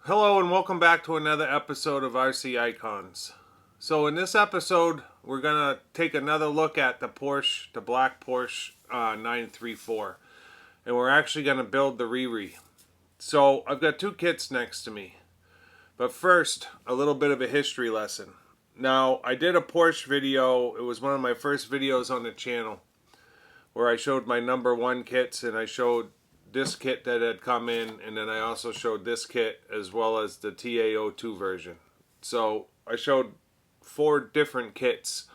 Hello and welcome back to another episode of RC Icons. So in this episode, we're going to take another look at the black Porsche 934. And we're actually going to build the rere. So I've got two kits next to me. But first, a little bit of a history lesson. Now, I did a Porsche video. It was one of my first videos on the channel where I showed my number one kits, and I showed this kit that had come in, and then I also showed this kit as well as the TA02 version. So I showed four different kits,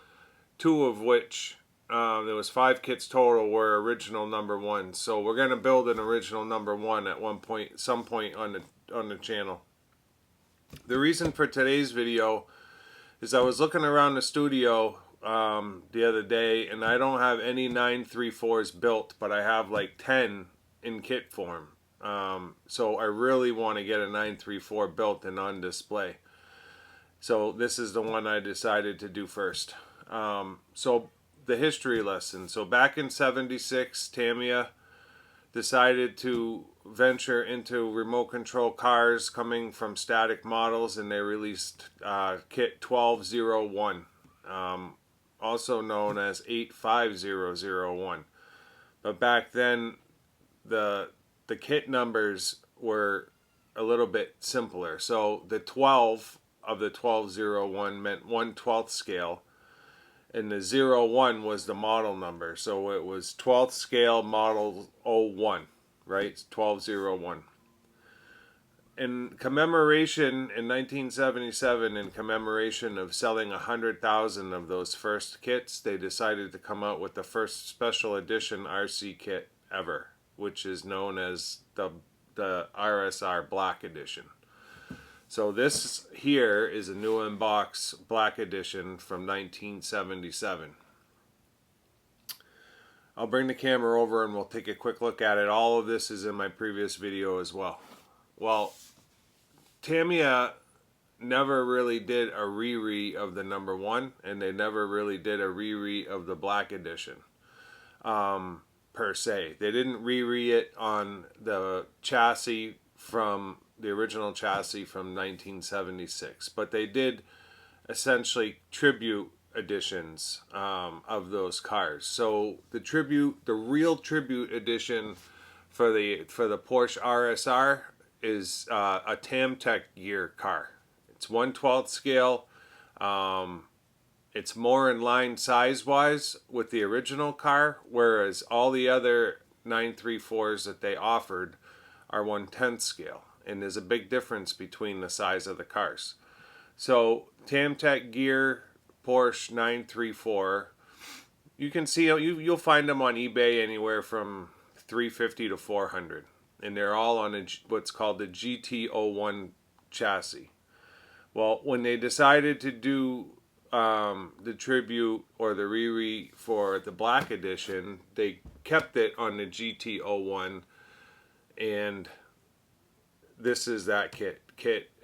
two of which there was five kits total were original number one. So we're going to build an original number one at some point on the channel. The reason for today's video is I was looking around the studio the other day, and I don't have any 934s built, but I have like 10 in kit form. So I really want to get a 934 built and on display. So this is the one I decided to do first. So the history lesson. So back in '76, Tamiya decided to venture into remote control cars coming from static models, and they released kit 1201. Also known as 85001. But back then, the kit numbers were a little bit simpler. So the 12 of the 1201 meant 1/12 scale, and the 01 was the model number. So it was 12th scale model 01, right? 1201. In commemoration, in 1977, in commemoration of selling 100,000 of those first kits, they decided to come out with the first special edition RC kit ever, which is known as the RSR Black Edition. So this here is a new in-box Black Edition from 1977. I'll bring the camera over and we'll take a quick look at it. All of this is in my previous video as well. Well, Tamiya never really did a rere of the number one, and they never really did a rere of the Black Edition per se. They didn't rere it on the chassis from the original chassis from 1976, but they did essentially tribute editions of those cars. So the real tribute edition for the Porsche RSR is a Tamtec gear car. It's 1/12 scale. It's more in line size-wise with the original car, whereas all the other 934s that they offered are 1/10 scale. And there's a big difference between the size of the cars. So Tamtec gear Porsche 934, you can see you'll find them on eBay anywhere from 350 to 400. And they're all on what's called the GT01 chassis. Well, when they decided to do the tribute or the rere for the Black Edition, they kept it on the GT01, and this is that kit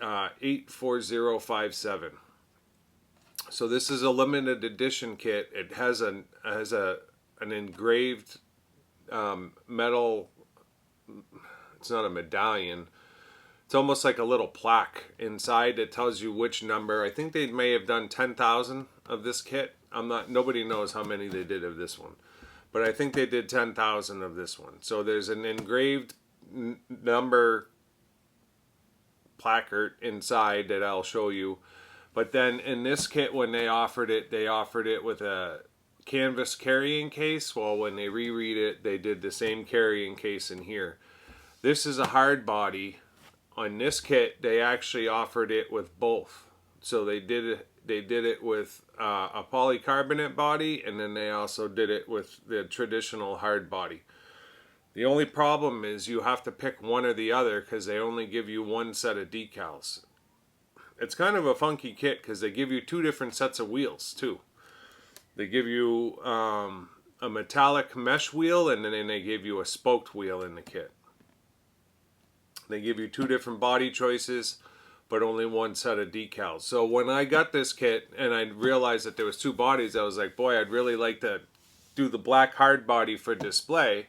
84057. So this is a limited edition kit. It has an engraved metal. It's not a medallion. It's almost like a little plaque inside that tells you which number. I think they may have done 10,000 of this kit. Nobody knows how many they did of this one, but I think they did 10,000 of this one. So there's an engraved number placard inside that I'll show you. But then in this kit, when they offered it with a canvas carrying case. Well, when they reread it, they did the same carrying case in here. This is a hard body. On this kit, they actually offered it with both. So they did it with a polycarbonate body, and then they also did it with the traditional hard body. The only problem is you have to pick one or the other because they only give you one set of decals. It's kind of a funky kit because they give you two different sets of wheels too. They give you a metallic mesh wheel, and then they give you a spoked wheel in the kit. They give you two different body choices, but only one set of decals. So when I got this kit and I realized that there was two bodies, I was like, boy, I'd really like to do the black hard body for display,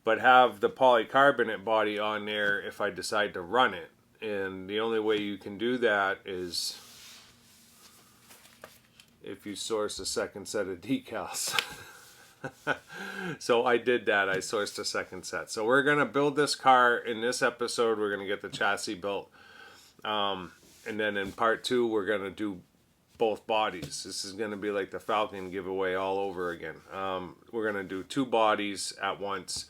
but have the polycarbonate body on there if I decide to run it. And the only way you can do that is if you source a second set of decals. So I did that. I sourced a second set. So we're going to build this car. In this episode, we're going to get the chassis built. And then in part 2, we're going to do both bodies. This is going to be like the Falcon giveaway all over again. We're going to do 2 bodies at once.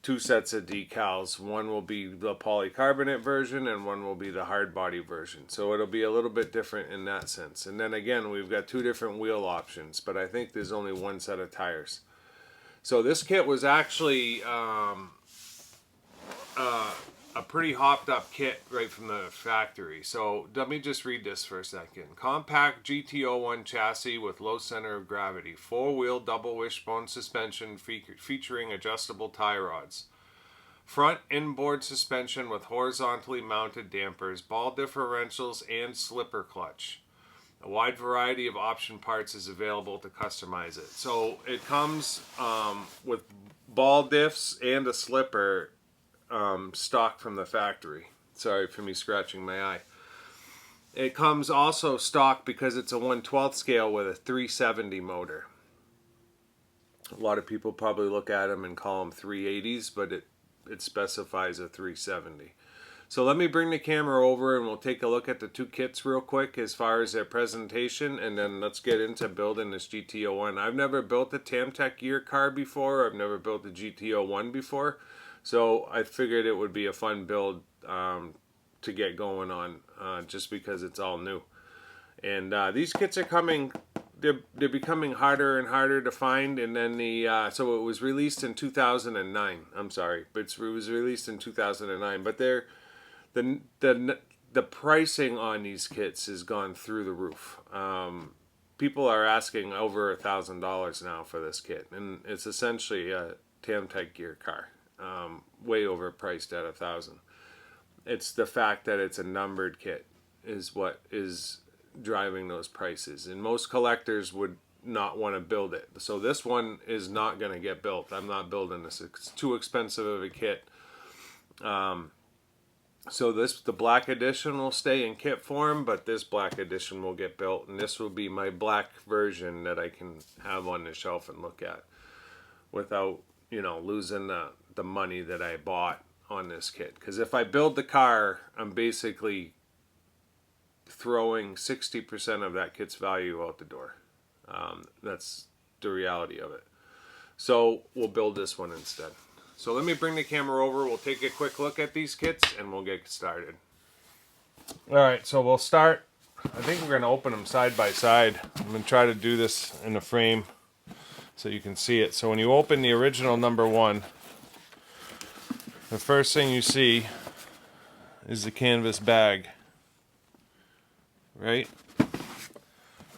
2 sets of decals. One will be the polycarbonate version and one will be the hard body version. So it'll be a little bit different in that sense. And then again, we've got 2 different wheel options, but I think there's only 1 set of tires. So this kit was actually a pretty hopped up kit right from the factory. So let me just read this for a second. Compact GT01 chassis with low center of gravity. 4-wheel double wishbone suspension featuring adjustable tie rods. Front inboard suspension with horizontally mounted dampers, ball differentials, and slipper clutch. A wide variety of option parts is available to customize it. So it comes with ball diffs and a slipper stock from the factory. Sorry for me scratching my eye. It comes also stock because it's a 1/12 scale with a 370 motor. A lot of people probably look at them and call them 380s, but it specifies a 370. So let me bring the camera over and we'll take a look at the 2 kits real quick as far as their presentation, and then let's get into building this GT01. I've never built a Tamtec gear car before. I've never built a GT01 before. So I figured it would be a fun build to get going on just because it's all new. And these kits are coming, they're becoming harder and harder to find. And then so it was released in 2009. I'm sorry, but it was released in 2009. But the pricing on these kits has gone through the roof. People are asking over $1,000 now for this kit. And it's essentially a Tamtec gear car. Way overpriced at $1,000. It's the fact that it's a numbered kit is what is driving those prices, and most collectors would not want to build it. So this one is not going to get built. I'm not building this. It's too expensive of a kit. So the black edition will stay in kit form, but this black edition will get built, and this will be my black version that I can have on the shelf and look at without, losing the money that I bought on this kit. Because if I build the car, I'm basically throwing 60% of that kit's value out the door. That's the reality of it. So we'll build this one instead. So let me bring the camera over. We'll take a quick look at these kits and we'll get started. Alright, so we'll start. I think we're going to open them side by side. I'm going to try to do this in a frame so you can see it. So when you open the original number 1, the first thing you see is the canvas bag, right?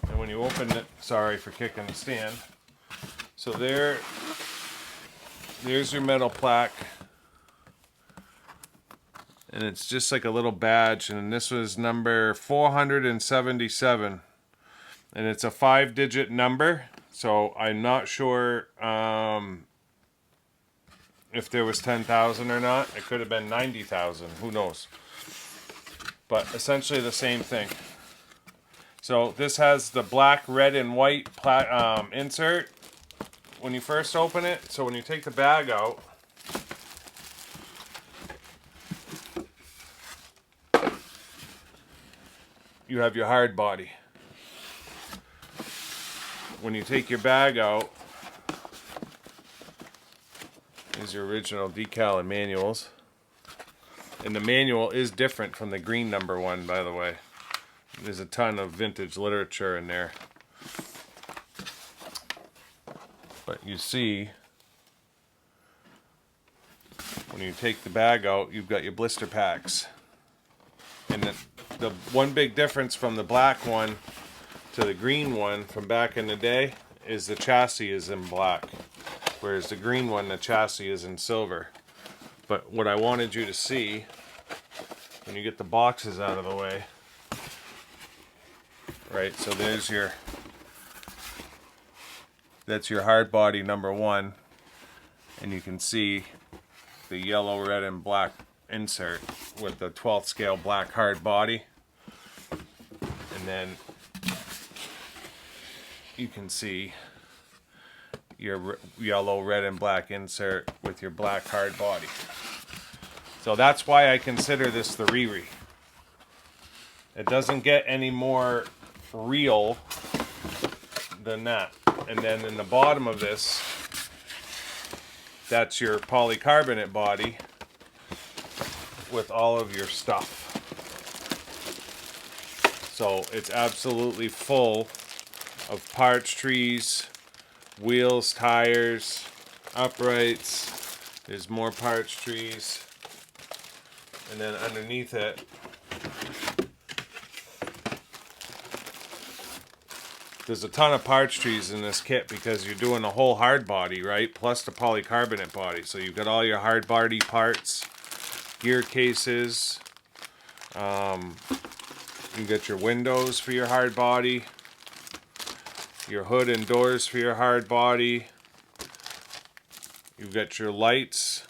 And when you open it, sorry for kicking the stand. So there's your metal plaque. And it's just like a little badge, and this was number 477. And it's a 5-digit number, so I'm not sure if there was 10,000 or not. It could have been 90,000, who knows. But essentially the same thing. So this has the black, red, and white insert when you first open it. So when you take the bag out, you have your hard body. When you take your bag out, is your original decal and manuals. And the manual is different from the green number 1, by the way. There's a ton of vintage literature in there. But you see, when you take the bag out, you've got your blister packs. And the one big difference from the black one to the green one from back in the day is the chassis is in black. Whereas the green one, the chassis is in silver. But what I wanted you to see, when you get the boxes out of the way, right, so that's your hard body number 1, and you can see the yellow, red, and black insert with the 12th scale black hard body. And then you can see your yellow, red, and black insert with your black hard body. So that's why I consider this the rere. It doesn't get any more real than that. And then in the bottom of this, that's your polycarbonate body with all of your stuff. So it's absolutely full of parts trees, wheels, tires, uprights. There's more parts trees. And then underneath it, there's a ton of parts trees in this kit because you're doing a whole hard body, right? Plus the polycarbonate body. So you've got all your hard body parts, gear cases. You got your windows for your hard body, your hood and doors for your hard body. You've got your lights,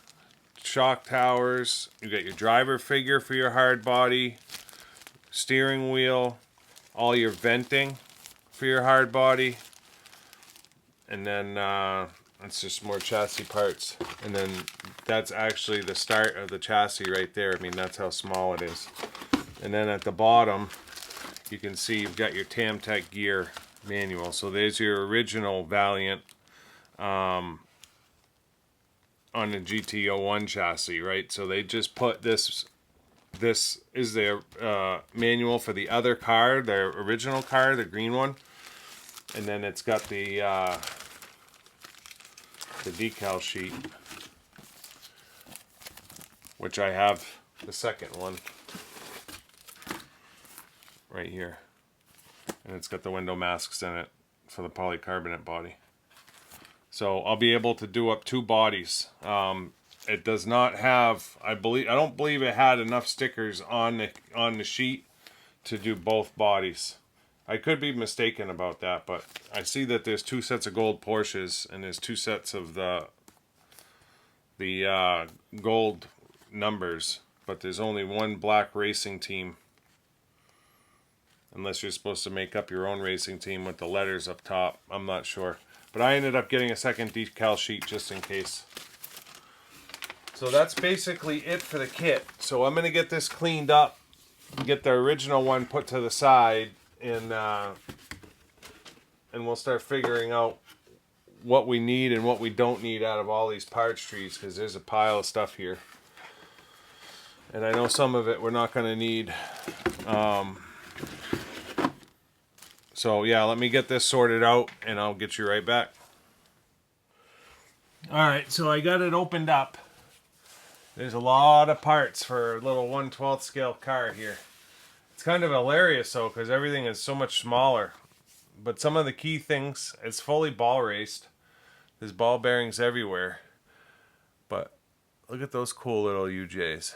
shock towers. You got your driver figure for your hard body, steering wheel, all your venting for your hard body, and then that's just more chassis parts. And then that's actually the start of the chassis right there. I mean, that's how small it is. And then at the bottom, you can see you've got your Tamtec gear manual. So there's your original Valiant on the GT01 chassis, right? So they just put this is their manual for the other car, their original car, the green one. And then it's got the decal sheet, which I have the second one right here. And it's got the window masks in it for the polycarbonate body. So I'll be able to do up 2 bodies. It does not have, I don't believe it had enough stickers on the sheet to do both bodies. I could be mistaken about that, but I see that there's 2 sets of gold Porsches and there's 2 sets of the gold numbers, but there's only 1 black racing team. Unless you're supposed to make up your own racing team with the letters up top. I'm not sure. But I ended up getting a second decal sheet just in case. So that's basically it for the kit. So I'm going to get this cleaned up, get the original one put to the side, and we'll start figuring out what we need and what we don't need out of all these parts trees, because there's a pile of stuff here. And I know some of it we're not going to need. So yeah, let me get this sorted out and I'll get you right back. Alright, so I got it opened up. There's a lot of parts for a little 1/12 scale car here. It's kind of hilarious though, because everything is so much smaller. But some of the key things, it's fully ball raced. There's ball bearings everywhere. But look at those cool little UJs.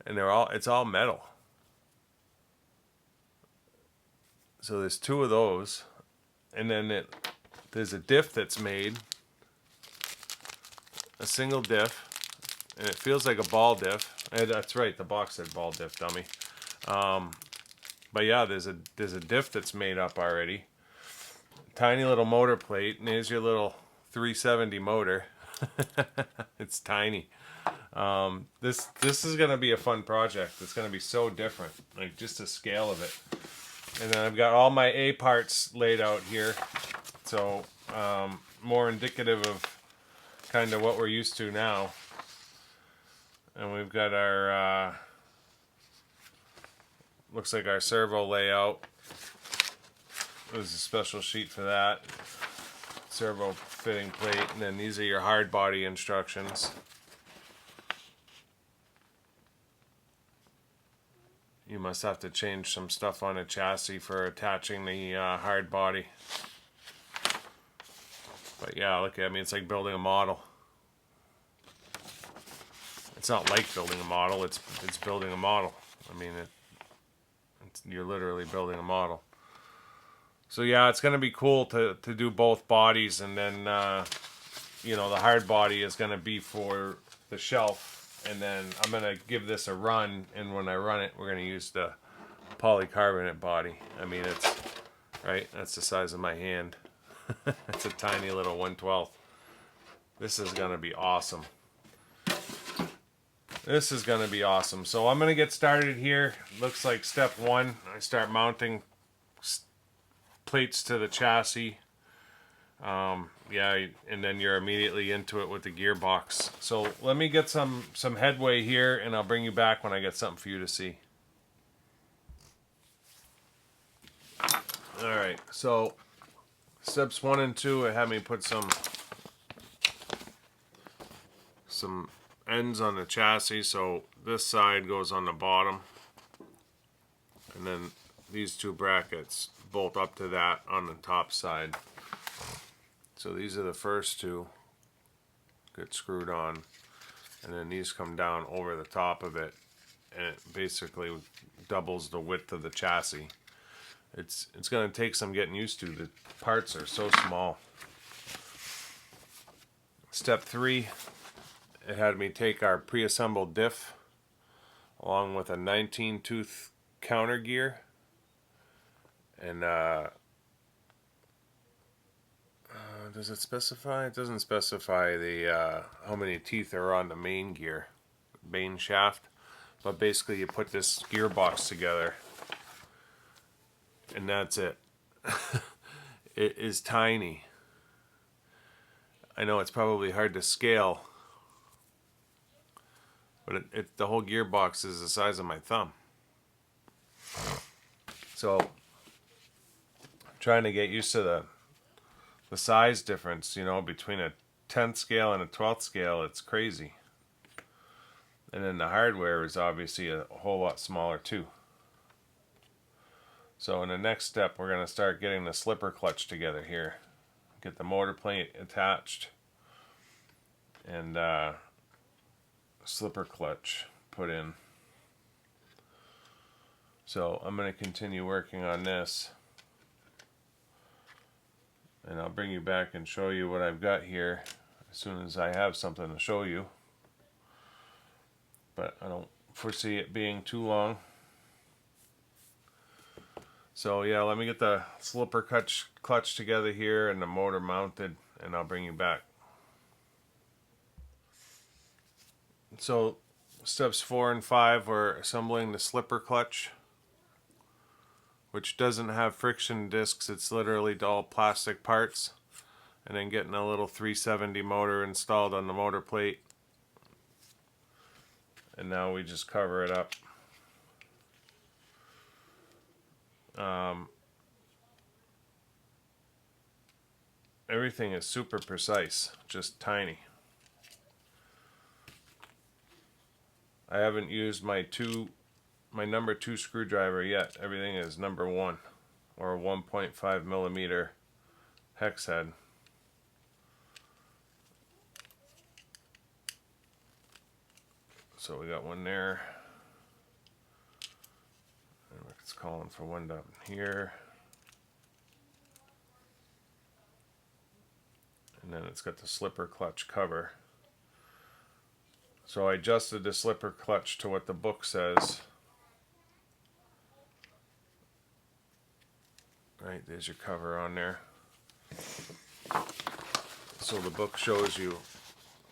And it's all metal. So there's 2 of those, and then there's a diff that's made, a single diff, and it feels like a ball diff. And that's right, the box said ball diff, dummy. But yeah, there's a diff that's made up already. Tiny little motor plate, and there's your little 370 motor. It's tiny. This is gonna be a fun project. It's gonna be so different, like just the scale of it. And then I've got all my A parts laid out here, so more indicative of kind of what we're used to now. And we've got our, looks like our servo layout. There's a special sheet for that. Servo fitting plate, and then these are your hard body instructions. You must have to change some stuff on a chassis for attaching the hard body. But yeah, look, I mean, it's like building a model. It's not like building a model, it's building a model. I mean, you're literally building a model. So yeah, it's going to be cool to do both bodies, and then you know, the hard body is going to be for the shelf, and then I'm going to give this a run, and when I run it, we're going to use the polycarbonate body. I mean, it's, right, that's the size of my hand. It's a tiny little 1/12. This is going to be awesome. This is going to be awesome. So I'm going to get started here. Looks like step one, I start mounting plates to the chassis. Yeah, and then you're immediately into it with the gearbox. So let me get some headway here, and I'll bring you back when I get something for you to see. Alright, so steps 1 and 2, it had me put some ends on the chassis, so this side goes on the bottom, and then these two brackets bolt up to that on the top side. So these are the first two, get screwed on, and then these come down over the top of it, and it basically doubles the width of the chassis. It's going to take some getting used to. The parts are so small. Step 3, it had me take our pre-assembled diff along with a 19 tooth counter gear, and does it specify? It doesn't specify the how many teeth are on the main gear, main shaft, but basically you put this gearbox together, and that's it. It is tiny. I know it's probably hard to scale, but the whole gearbox is the size of my thumb. So trying to get used to the size difference, you know, between a 10th scale and a 12th scale, it's crazy. And then the hardware is obviously a whole lot smaller too. So in the next step, we're going to start getting the slipper clutch together here. Get the motor plate attached, and slipper clutch put in. So I'm going to continue working on this, and I'll bring you back and show you what I've got here as soon as I have something to show you. But I don't foresee it being too long. So yeah, let me get the slipper clutch together here and the motor mounted, and I'll bring you back. So steps 4 and 5 are assembling the slipper clutch, which doesn't have friction discs. It's literally all plastic parts, and then getting a little 370 motor installed on the motor plate, and now we just cover it up. Everything is super precise, just tiny. I haven't used my number 2 screwdriver yet. Everything is number 1 or 1.5 millimeter hex head. So we got one there. It's calling for one down here. And then it's got the slipper clutch cover. So I adjusted the slipper clutch to what the book says. Right, there's your cover on there. So the book shows you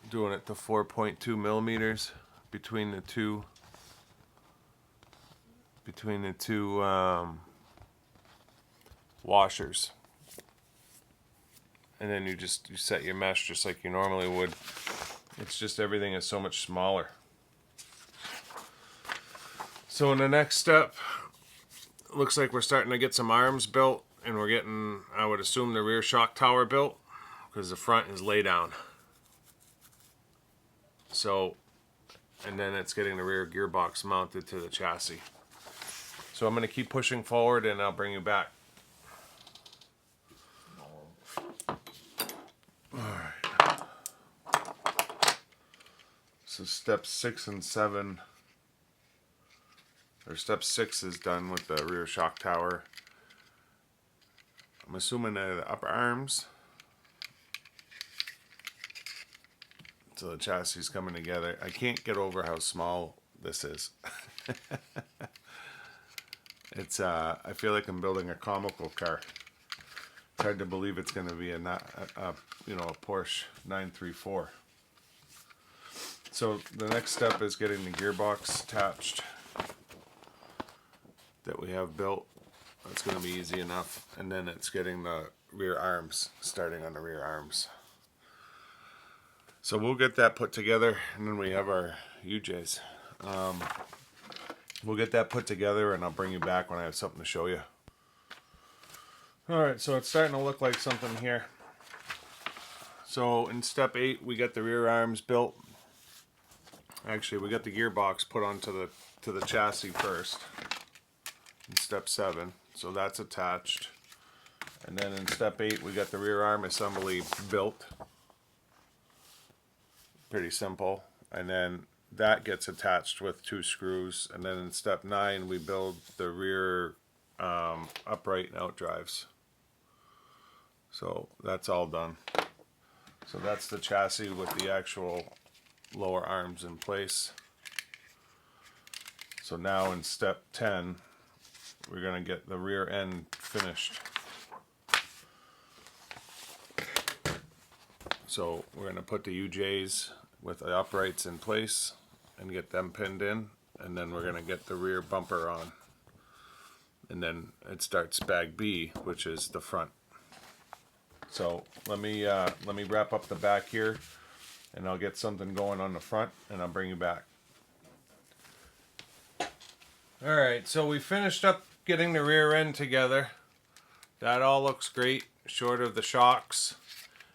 doing it to 4.2 millimeters between the two washers. And then you set your mesh just like you normally would. It's just everything is so much smaller. So in the next step, it looks like we're starting to get some arms built, and we're getting, I would assume, the rear shock tower built, because the front is lay down. So, and then it's getting the rear gearbox mounted to the chassis. So I'm going to keep pushing forward, and I'll bring you back. So step 6 and 7, or step 6 is done with the rear shock tower. I'm assuming they're the upper arms. So the chassis is coming together. I can't get over how small this is. It's I feel like I'm building a comical car. It's hard to believe it's going to be a Porsche 934. So the next step is getting the gearbox attached that we have built. That's going to be easy enough. And then it's getting the rear arms, starting on the rear arms. So we'll get that put together, and then we have our UJs. We'll get that put together, and I'll bring you back when I have something to show you. Alright, so it's starting to look like something here. So in step 8, we got the rear arms built. Actually, we got the gearbox put onto the chassis first. In step 7, so that's attached. And then in step 8, we got the rear arm assembly built. Pretty simple. And then that gets attached with 2 screws. And then in step 9, we build the rear upright and out drives. So that's all done. So that's the chassis with the actual lower arms in place. So now in step 10, we're going to get the rear end finished. So we're going to put the UJs with the uprights in place and get them pinned in, and then we're going to get the rear bumper on. And then it starts bag B, which is the front. So let me wrap up the back here, and I'll get something going on the front, and I'll bring you back. Alright, so we finished up getting the rear end together. That all looks great, short of the shocks.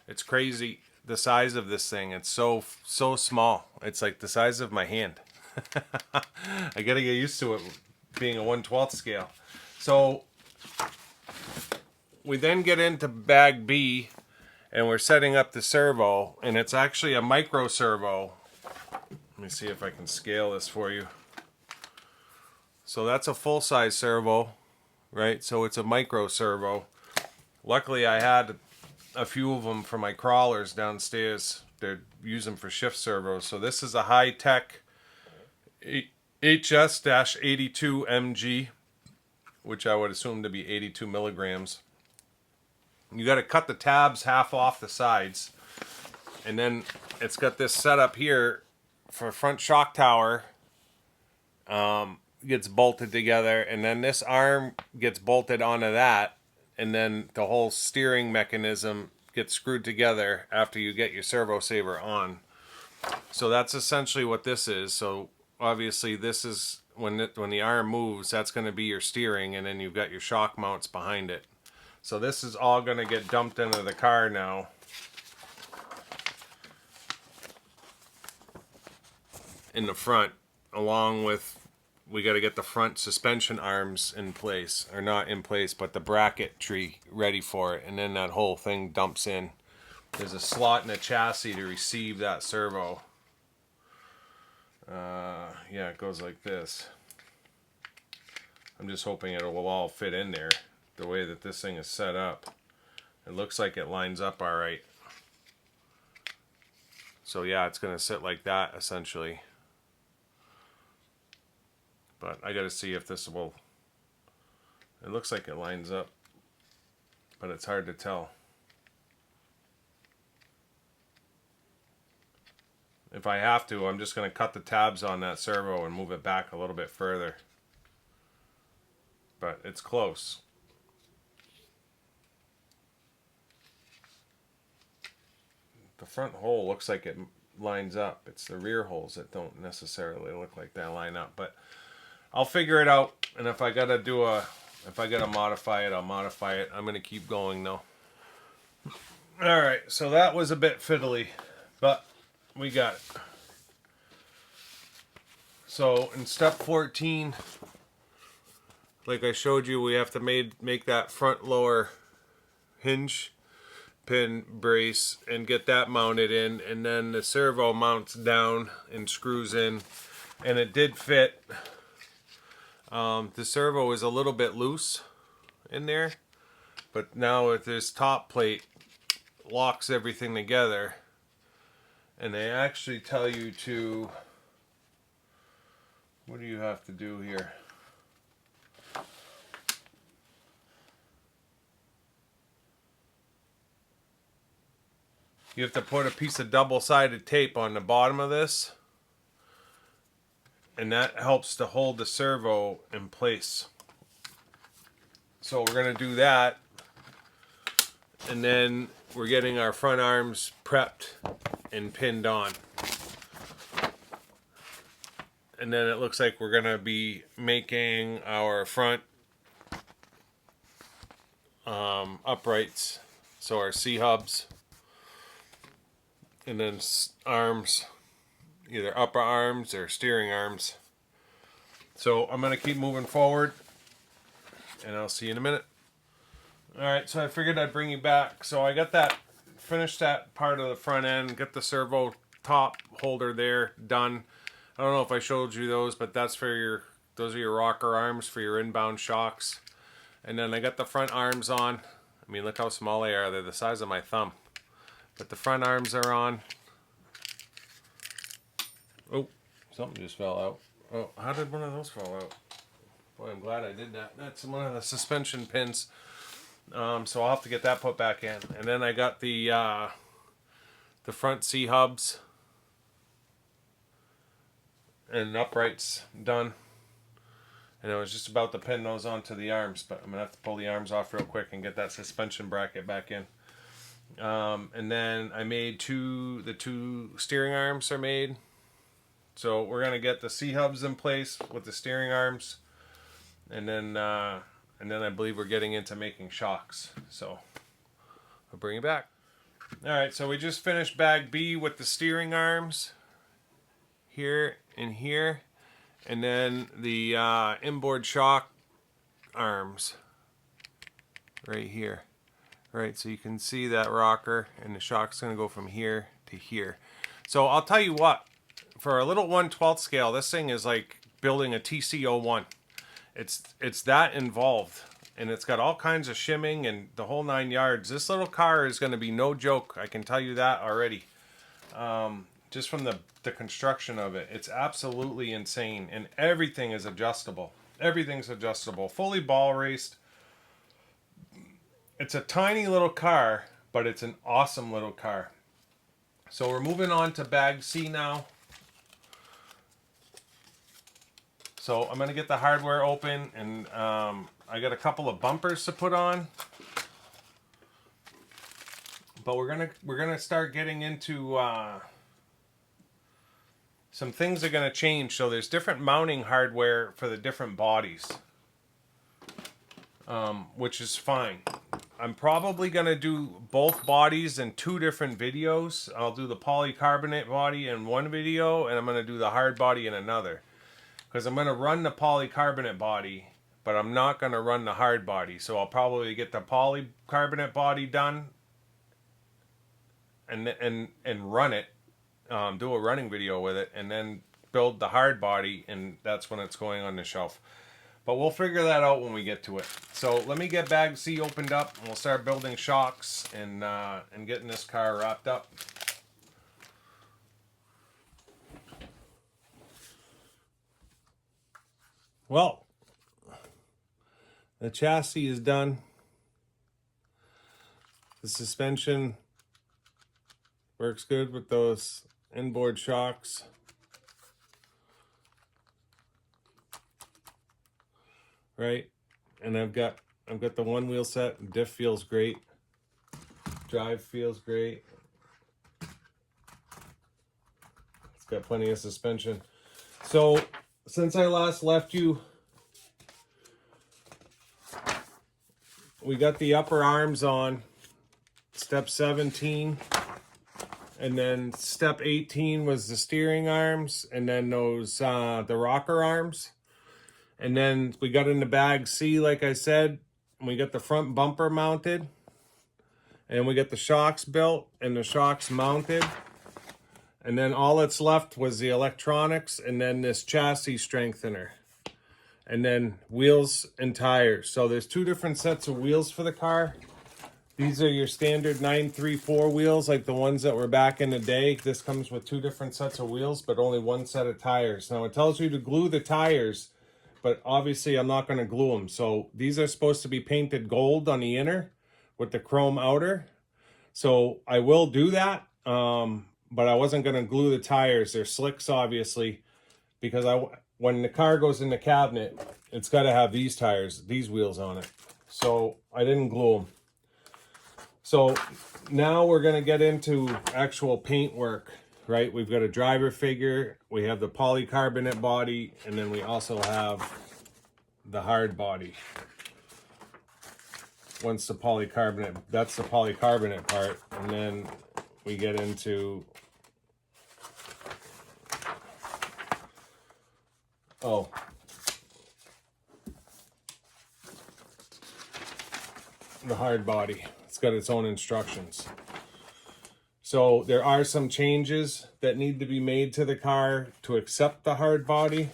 It's crazy the size of this thing. It's so small. It's like the size of my hand. I gotta get used to it being a 1/12 scale. So we then get into bag B, and we're setting up the servo, and it's actually a micro servo. Let me see if I can scale this for you. So that's a full-size servo, right? So it's a micro servo. Luckily I had a few of them for my crawlers downstairs. They're using for shift servos. So this is a high-tech HS-82 MG, which I would assume to be 82 milligrams. You got to cut the tabs half off the sides, and then it's got this setup here for front shock tower. Gets bolted together, and then this arm gets bolted onto that, and then the whole steering mechanism gets screwed together after you get your servo saver on. So that's essentially what this is. So obviously this is when the arm moves, that's going to be your steering, and then you've got your shock mounts behind it. So this is all going to get dumped into the car now. In the front, along with, we got to get the front suspension arms in place, or not in place, but the bracket tree ready for it, and then that whole thing dumps in. There's a slot in the chassis to receive that servo. Yeah, it goes like this. I'm just hoping it will all fit in there the way that this thing is set up. It looks like it lines up all right. So yeah, it's going to sit like that essentially. But I got to see if this will... It looks like it lines up, but it's hard to tell. If I have to, I'm just going to cut the tabs on that servo and move it back a little bit further. But it's close. The front hole looks like it lines up. It's the rear holes that don't necessarily look like they line up. But I'll figure it out, and if I gotta modify it, I'll modify it. I'm gonna keep going though. Alright, so that was a bit fiddly, but we got it. So in step 14, like I showed you, we have to make that front lower hinge pin brace and get that mounted in, and then the servo mounts down and screws in, and it did fit. The servo is a little bit loose in there, but now with this top plate locks everything together, And they actually tell you to, what do you have to do here? You have to put a piece of double-sided tape on the bottom of this, and that helps to hold the servo in place. So we're going to do that, and then we're getting our front arms prepped and pinned on. And then it looks like we're going to be making our front uprights, so our C-hubs, and then arms, either upper arms or steering arms. So I'm going to keep moving forward, and I'll see you in a minute. Alright, so I figured I'd bring you back. So I got that, finished that part of the front end, got the servo top holder there done. I don't know if I showed you those, but that's for your, those are your rocker arms for your inbound shocks. And then I got the front arms on. I mean, look how small they are. They're the size of my thumb. But the front arms are on. Oh, something just fell out. Oh, how did one of those fall out? Boy, I'm glad I did that. That's one of the suspension pins. So I'll have to get that put back in. And then I got the front C-hubs and uprights done. And I was just about to pin those onto the arms, but I'm going to have to pull the arms off real quick and get that suspension bracket back in. And then I made the two steering arms are made. So we're going to get the C-hubs in place with the steering arms. And then I believe we're getting into making shocks. So I'll bring you back. Alright, so we just finished bag B with the steering arms. Here and here. And then the inboard shock arms. Right here. Right, so you can see that rocker, and the shock's going to go from here to here. So I'll tell you what, for a little 1/12 scale, this thing is like building a TC01. It's that involved, and it's got all kinds of shimming and the whole 9 yards. This little car is going to be no joke, I can tell you that already. Just from the construction of it, it's absolutely insane, and everything is adjustable. Everything's adjustable, fully ball raced. It's a tiny little car, but it's an awesome little car. So we're moving on to bag C now. So I'm going to get the hardware open, and I got a couple of bumpers to put on. But we're gonna start getting into some things are going to change. So there's different mounting hardware for the different bodies, which is fine. I'm probably going to do both bodies in 2 different videos. I'll do the polycarbonate body in one video, and I'm going to do the hard body in another. Because I'm going to run the polycarbonate body, but I'm not going to run the hard body. So I'll probably get the polycarbonate body done and run it, do a running video with it, and then build the hard body, and that's when it's going on the shelf. But we'll figure that out when we get to it. So let me get bag C opened up, and we'll start building shocks and getting this car wrapped up. Well, the chassis is done. The suspension works good with those inboard shocks. Right, and I've got the one wheel set. Diff feels great. Drive feels great. It's got plenty of suspension. So since I last left you, we got the upper arms on step 17, and then step 18 was the steering arms, and then those the rocker arms. And then we got into bag C, like I said, and we got the front bumper mounted, and we got the shocks built and the shocks mounted. And then all that's left was the electronics and then this chassis strengthener. And then wheels and tires. So there's 2 different sets of wheels for the car. These are your standard 934 wheels, like the ones that were back in the day. This comes with 2 different sets of wheels, but only 1 set of tires. Now it tells you to glue the tires, but obviously I'm not going to glue them. So these are supposed to be painted gold on the inner with the chrome outer. So I will do that, but I wasn't going to glue the tires. They're slicks, obviously, because when the car goes in the cabinet, it's got to have these tires, these wheels on it. So I didn't glue them. So now we're going to get into actual paint work, right? We've got a driver figure, we have the polycarbonate body, and then we also have the hard body. Once the polycarbonate, that's the polycarbonate part, and then we get into, the hard body. It's got its own instructions. So there are some changes that need to be made to the car to accept the hard body.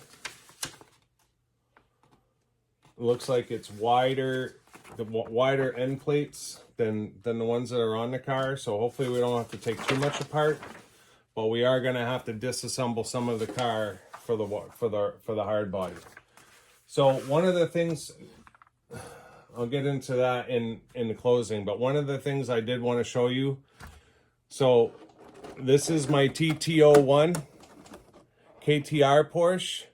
It looks like it's wider, the wider end plates than the ones that are on the car. So hopefully we don't have to take too much apart, but we are going to have to disassemble some of the car for the hard body. So one of the things, I'll get into that in the closing, but one of the things I did want to show you, so this is my TT01 KTR Porsche.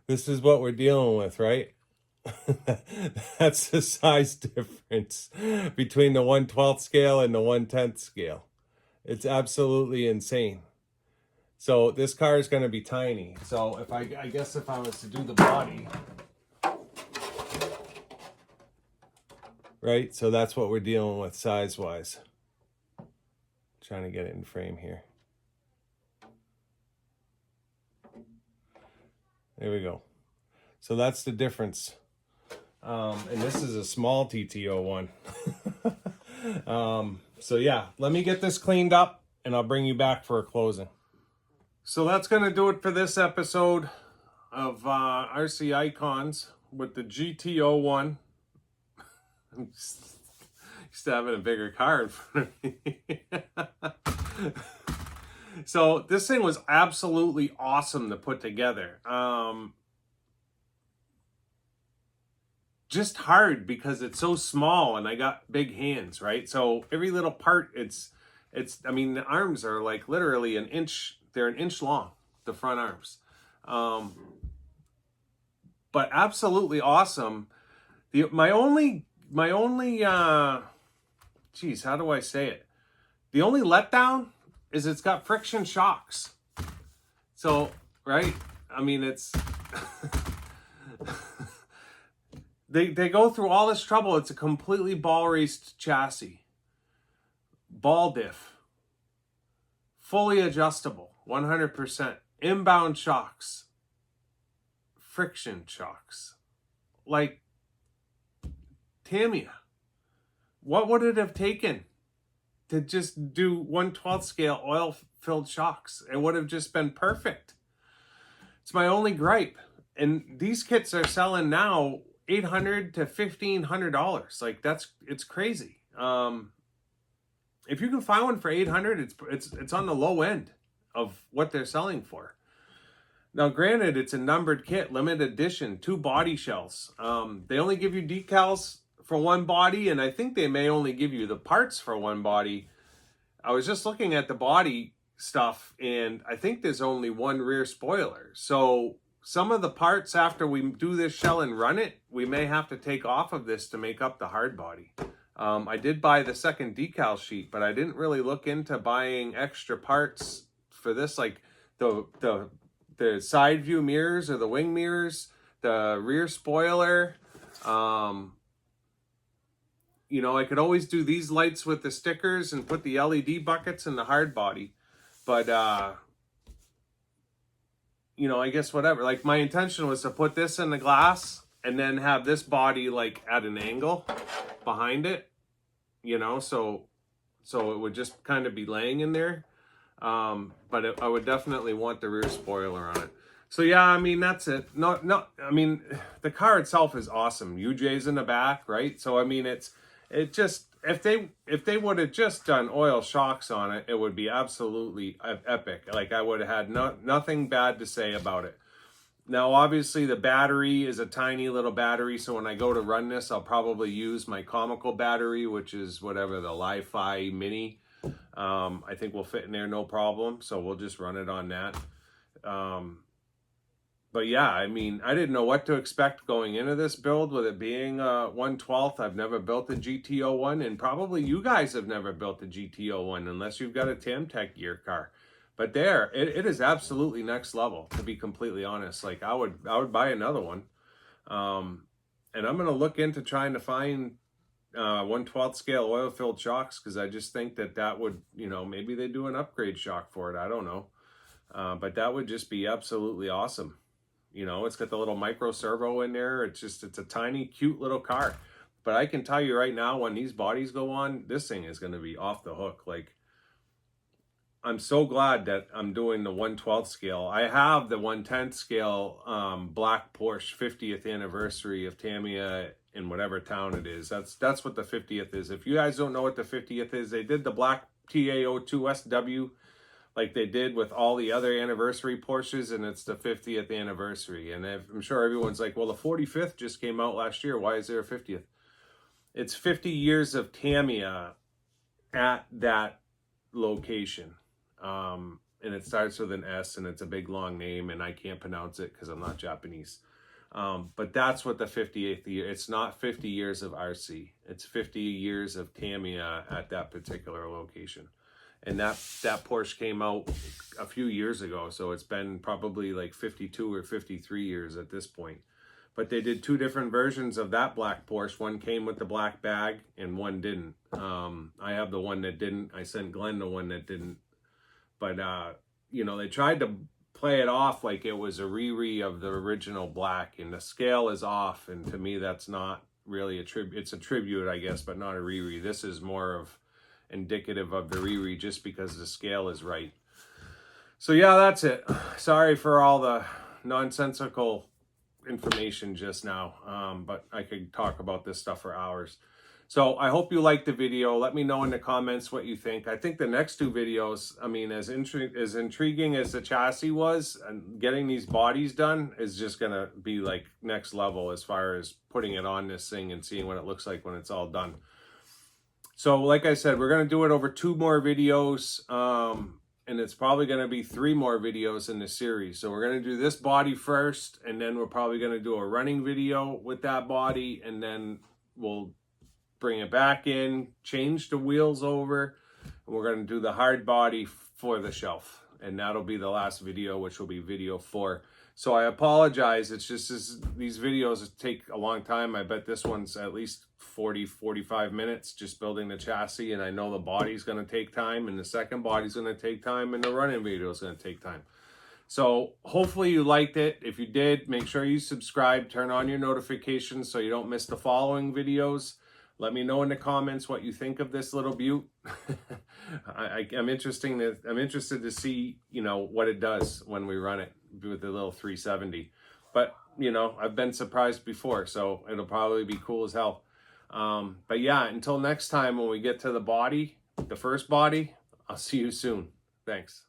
This is what we're dealing with, right? That's the size difference between the 1/12 scale and the 1/10 scale. It's absolutely insane. So this car is going to be tiny. So if I guess if I was to do the body, right? So that's what we're dealing with size-wise. Trying to get it in frame here. There we go. So that's the difference. And this is a small TT01. So yeah, let me get this cleaned up and I'll bring you back for a closing. So that's going to do it for this episode of RC Icons with the GT01. I'm used to having a bigger car in front of me. So this thing was absolutely awesome to put together. Just hard because it's so small and I got big hands, right? So every little part, I mean, the arms are like literally an inch. They're an inch long, the front arms. But absolutely awesome. My only, geez, how do I say it? The only letdown is it's got friction shocks. So, right? I mean, it's, they go through all this trouble. It's a completely ball raced chassis. Ball diff. Fully adjustable. 100%. Inbound shocks. Friction shocks. Like, Tamiya. What would it have taken to just do 1/12 scale oil-filled shocks? It would have just been perfect. It's my only gripe. And these kits are selling now $800 to $1,500. Like, it's crazy. If you can find one for $800, it's on the low end of what they're selling for. Now, granted, it's a numbered kit, limited edition, 2 body shells. They only give you decals for 1 body, and I think they may only give you the parts for 1 body. I was just looking at the body stuff, and I think there's only 1 rear spoiler. So some of the parts, after we do this shell and run it, we may have to take off of this to make up the hard body. I did buy the second decal sheet, but I didn't really look into buying extra parts for this, like the side view mirrors or the wing mirrors, the rear spoiler. You know, I could always do these lights with the stickers and put the LED buckets in the hard body, but you know, I guess whatever. Like, my intention was to put this in the glass and then have this body like at an angle behind it, you know, so it would just kind of be laying in there. But I would definitely want the rear spoiler on it. So yeah, I mean, that's it. I mean, the car itself is awesome. UJ's in the back, right? So I mean, it just, if they would have just done oil shocks on it, it would be absolutely epic. Like, I would have had nothing bad to say about it. Now, obviously, the battery is a tiny little battery, so when I go to run this, I'll probably use my comical battery, which is whatever, the Li-Fi Mini. I think will fit in there no problem, so we'll just run it on that. But yeah, I mean, I didn't know what to expect going into this build with it being 1/12. I've never built a GT01, and probably you guys have never built a GT01 unless you've got a Tamtech gear car. But it is absolutely next level, to be completely honest. Like, I would buy another one. And I'm going to look into trying to find 1/12 scale oil-filled shocks, because I just think that would, you know, maybe they do an upgrade shock for it. I don't know. But that would just be absolutely awesome. You know, it's got the little micro servo in there. It's a tiny, cute little car. But I can tell you right now, when these bodies go on, this thing is going to be off the hook. Like, I'm so glad that I'm doing the 1/12 scale. I have the 1/10 scale black Porsche 50th anniversary of Tamiya in whatever town it is. That's what the 50th is. If you guys don't know what the 50th is, they did the black TA02SW like they did with all the other anniversary Porsches, and it's the 50th anniversary. And I'm sure everyone's like, well, the 45th just came out last year. Why is there a 50th? It's 50 years of Tamiya at that location. And it starts with an S, and it's a big long name, and I can't pronounce it because I'm not Japanese. But that's what the 58th year, it's not 50 years of RC. It's 50 years of Tamiya at that particular location. And that Porsche came out a few years ago, so it's been probably like 52 or 53 years at this point. But they did two different versions of that black Porsche. One came with the black bag, and one didn't. I have the one that didn't. I sent Glenn the one that didn't. But, you know, they tried to play it off like it was a rere of the original black, and the scale is off. And to me, that's not really a tribute. It's a tribute, I guess, but not a rere. This is more of indicative of the rere just because the scale is right. So yeah, that's it. Sorry for all the nonsensical information just now, but I could talk about this stuff for hours. So I hope you liked the video. Let me know in the comments what you think. I think the next two videos, I mean, as intriguing as the chassis was, and getting these bodies done is just gonna be like next level as far as putting it on this thing and seeing what it looks like when it's all done. So like I said, we're going to do it over 2 more videos, and it's probably going to be 3 more videos in the series. So we're going to do this body first, and then we're probably going to do a running video with that body, and then we'll bring it back in, change the wheels over, and we're going to do the hard body for the shelf. And that'll be the last video, which will be video 4. So I apologize. It's just these videos take a long time. I bet this one's at least 40-45 minutes just building the chassis, and I know the body's going to take time, and the second body's going to take time, and the running video is going to take time. So hopefully you liked it. If you did, make sure you subscribe, turn on your notifications so you don't miss the following videos. Let me know in the comments what you think of this little beaut. I'm interested to see, you know, what it does when we run it with the little 370. But, you know, I've been surprised before, so it'll probably be cool as hell. But yeah, until next time when we get to the body, the first body, I'll see you soon. Thanks.